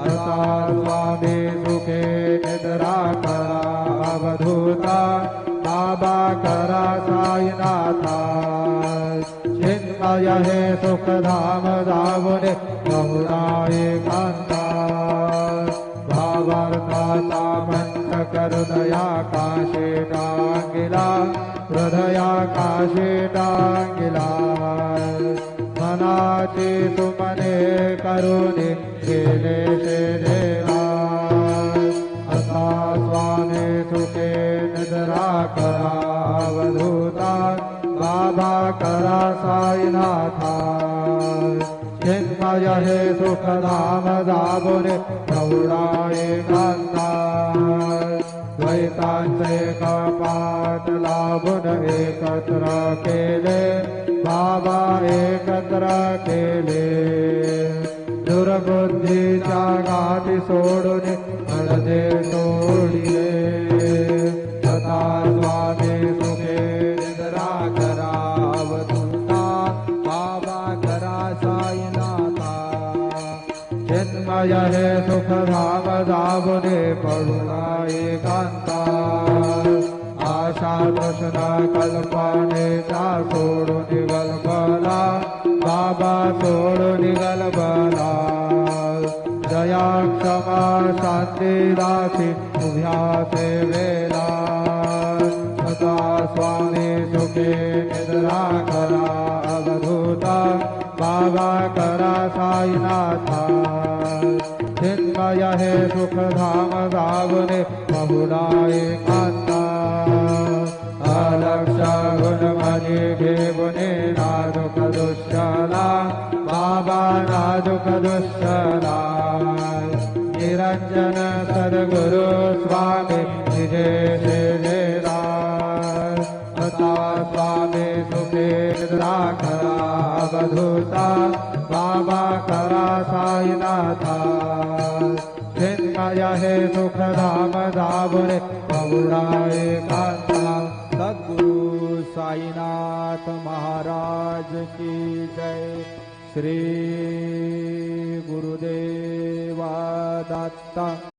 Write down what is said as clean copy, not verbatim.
असा स्वामी सुखे निद्रा करा अवधूता बाबा करा साईनाथा चिन्मय हे सुखधाम जावने बहुधा एकांता भावार्थाचा मंच हृदयाकाशे टांगिला हृदयाकाशे टांगिला मनाची सुमने करुणी गेले देवा असा स्वामी सुखे निद्रा करा अवधूता बाबा करा साईनाथा चिन्मय हे सुखधाम जाबुने प्रौढा एकांता द्वैतांचे कपाट लाभून एकत्र केले बाबा एकत्र केले दुर्बुद्धीच्या गाठी सोडून पडदे तोडिले सदा स्वामी सुखे निद्रा करा अवधूता बाबा करा साईनाथा चिन्मय हे सुखधाम जाबुने पडुना एकांता आशा तृष्णा कल्पनेचा सोडून गलबला बाबा सोडून गलबला दया क्षमा शांती दासी उभ्या सेवेला सदा स्वामी सुखे निद्रा करा अवधूता बाबा करा साईनाथा चिन्मय हे सुखधाम जावने बहुधा एकांता अलक्ष गुणमणी घेवने नाजुक दुष्टला बाबा नाजुक दुष्टला निरंजन सद्गुरु स्वामी निजे सेवेला सदा स्वामी सुखे निद्रा करा अवधूता बाबा करा साईनाथा चिन्मय हे सुखधाम जाबुने बहुधा एकांता सद्गुरु साईनाथ महाराज की जय। श्री गुरुदेवा दत्त।